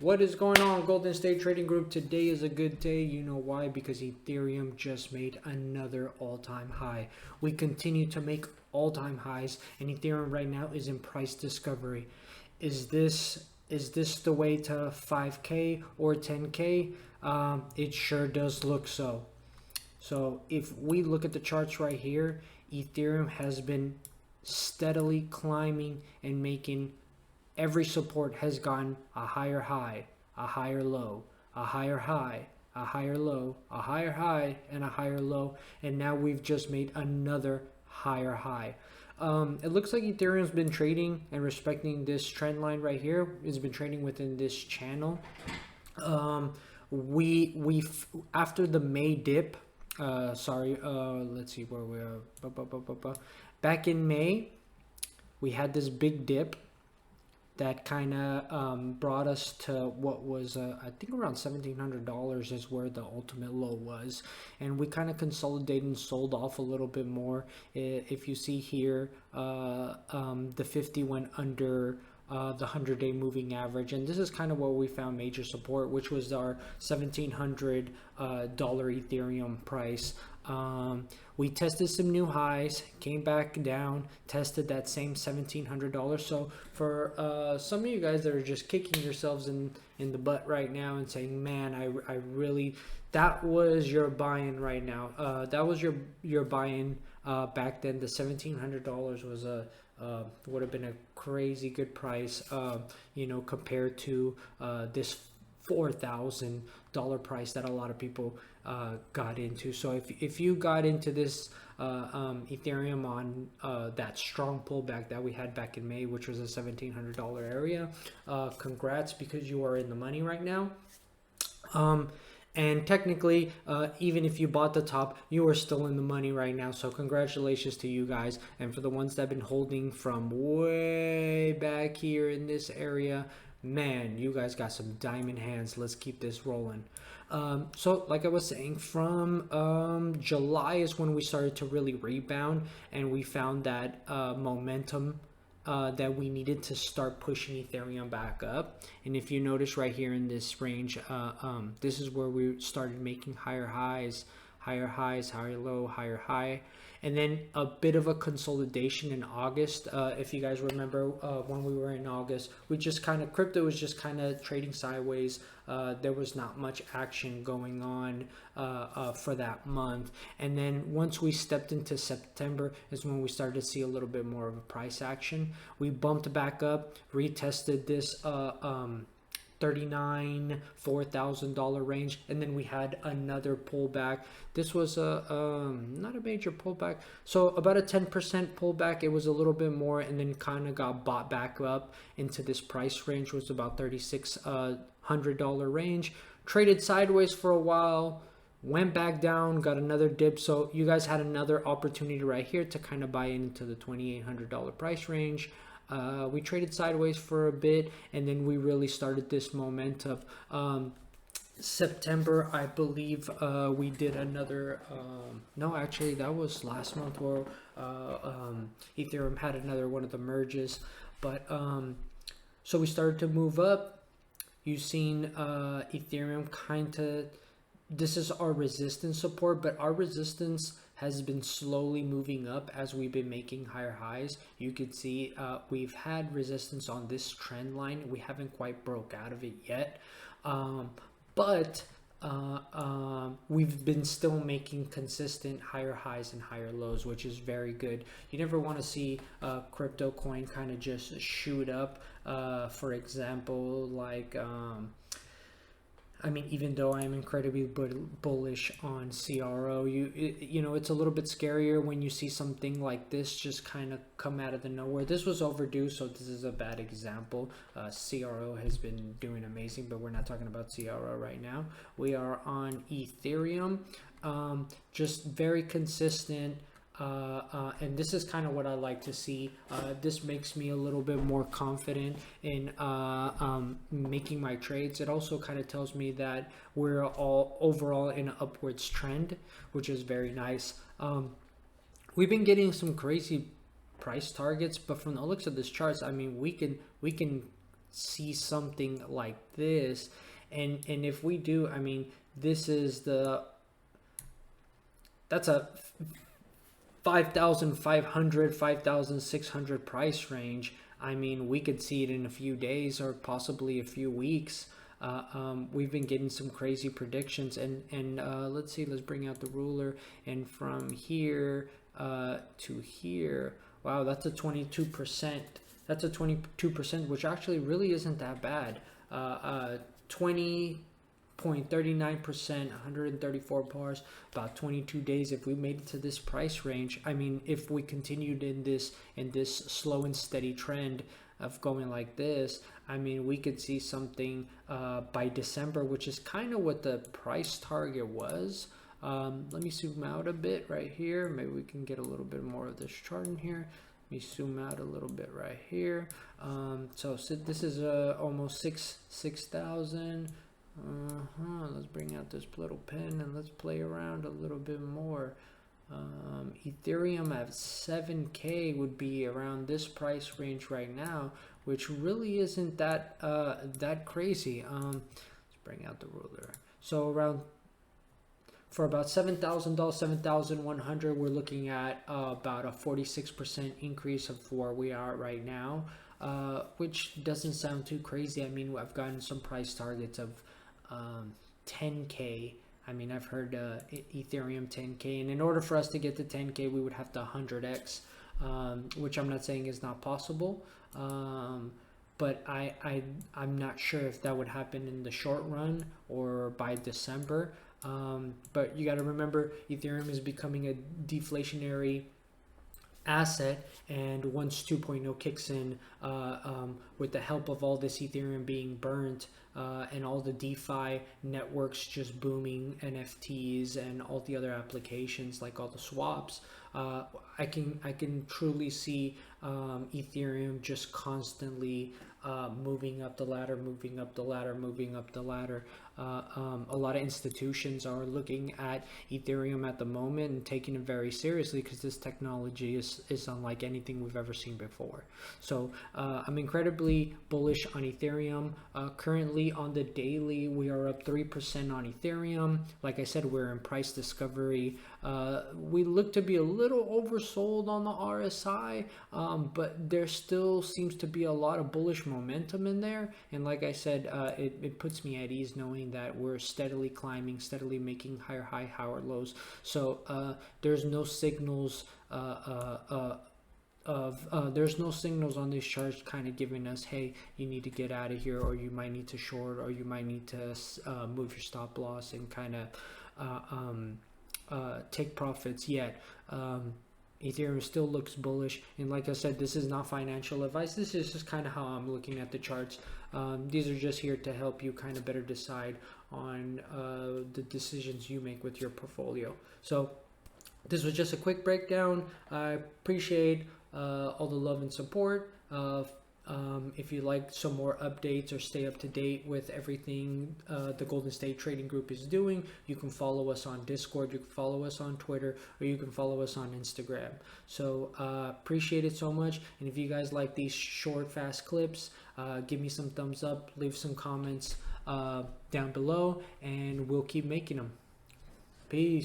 What is going on, Golden State Trading Group? Today is a good day. You know why? Because Ethereum just made another all-time high. We continue to make all-time highs, and Ethereum right now is in price discovery. Is this the way to 5K or 10K? It sure does look so. So if we look at the charts right here, Ethereum has been steadily climbing and making every support has gotten a higher high, a higher low, a higher high, a higher low, a higher high, and a higher low. And now we've just made another higher high. It looks like Ethereum's been trading and respecting this trend line right here. It's been trading within this channel. We after the May dip, let's see where we are. Back in May, we had this big dip that kind of brought us to what was I think around $1,700 is where the ultimate low was, and we kind of consolidated and sold off a little bit more. If you see here, the 50 went under the 100-day moving average, and this is kind of where we found major support, which was our $1,700 Ethereum price. We tested some new highs, came back down, tested that same $1,700. So for some of you guys that are just kicking yourselves in the butt right now and saying, man, I really, that was your buy-in right now. That was your buy-in back then. The $1,700 was would have been a crazy good price, compared to this $4,000 price that a lot of people got into. So if you got into this Ethereum on that strong pullback that we had back in May, which was a $1,700 area, congrats, because you are in the money right now. And technically, even if you bought the top, you are still in the money right now. So congratulations to you guys. And for the ones that have been holding from way back here in this area, man, you guys got some diamond hands. Let's keep this rolling. So like I was saying, from July is when we started to really rebound, and we found that momentum that we needed to start pushing Ethereum back up. And if you notice right here in this range, this is where we started making higher highs, higher low, higher high, and then a bit of a consolidation in August. If you guys remember, when we were in August, we just kind of, crypto was just kind of trading sideways. There was not much action going on for that month. And then once we stepped into September is when we started to see a little bit more of a price action. We bumped back up, retested this $4,000 range, and then we had another pullback. This was not a major pullback, so about a 10% pullback. It was a little bit more, and then kind of got bought back up into this price range, was about $3,600 range. Traded sideways for a while, went back down, got another dip. So you guys had another opportunity right here to kind of buy into the $2,800 price range. We traded sideways for a bit, and then we really started this momentum. September, I believe, we did another, no, actually that was last month, where Ethereum had another one of the merges. But so we started to move up. You've seen Ethereum kind of, this is our resistance support, but our resistance has been slowly moving up as we've been making higher highs. You could see we've had resistance on this trend line. We haven't quite broke out of it yet, but we've been still making consistent higher highs and higher lows, which is very good. You never want to see crypto coin kind of just shoot up. For example, like I mean, even though I'm incredibly bullish on CRO, it's a little bit scarier when you see something like this just kind of come out of the nowhere. This was overdue, so this is a bad example. CRO has been doing amazing, but we're not talking about CRO right now. We are on Ethereum, just very consistent. And this is kind of what I like to see. This makes me a little bit more confident in making my trades. It also kind of tells me that we're all overall in an upwards trend, which is very nice. We've been getting some crazy price targets, but from the looks of this charts, I mean, we can see something like this. And if we do, I mean, this is that's a 5,500, 5,600 price range. I mean, we could see it in a few days or possibly a few weeks. We've been getting some crazy predictions, and let's see, let's bring out the ruler, and from here to here, wow, that's a 22%. That's a 22%, which actually really isn't that bad. 20.39%, 134 bars, about 22 days. If we made it to this price range, I mean, if we continued in this slow and steady trend of going like this, I mean, we could see something by December, which is kind of what the price target was. Let me zoom out a bit right here. Maybe we can get a little bit more of this chart in here. Let me zoom out a little bit right here. So this is almost 6,000. Let's bring out this little pen and let's play around a little bit more. Ethereum at 7K would be around this price range right now, which really isn't that that crazy. Let's bring out the ruler. So around for about $7,000, 7,100, we're looking at about a 46% increase of where we are right now, which doesn't sound too crazy. I mean, I've gotten some price targets of 10K. I mean, I've heard Ethereum 10K, and in order for us to get to 10K, we would have to 100x, which I'm not saying is not possible, but I'm not sure if that would happen in the short run or by December. But you got to remember, Ethereum is becoming a deflationary asset, and once 2.0 kicks in, with the help of all this Ethereum being burnt, and all the DeFi networks just booming, NFTs and all the other applications like all the swaps, I can truly see Ethereum just constantly moving up the ladder, moving up the ladder, moving up the ladder. A lot of institutions are looking at Ethereum at the moment and taking it very seriously, because this technology is unlike anything we've ever seen before. So I'm incredibly bullish on Ethereum. Currently on the daily, we are up 3% on Ethereum. Like I said, we're in price discovery. We look to be a little oversold on the RSI, but there still seems to be a lot of bullish momentum in there. And like I said, it puts me at ease knowing that we're steadily climbing, steadily making higher high, higher lows. So there's no signals there's no signals on these charts kind of giving us, hey, you need to get out of here, or you might need to short, or you might need to move your stop loss and kind of take profits yet. Ethereum still looks bullish, and like I said, this is not financial advice. This is just kind of how I'm looking at the charts. These are just here to help you kind of better decide on the decisions you make with your portfolio. So this was just a quick breakdown. I appreciate all the love and support. If you like some more updates or stay up to date with everything the Golden State Trading Group is doing, you can follow us on Discord, you can follow us on Twitter, or you can follow us on Instagram. So appreciate it so much. And if you guys like these short, fast clips, give me some thumbs up, leave some comments down below, and we'll keep making them. Peace.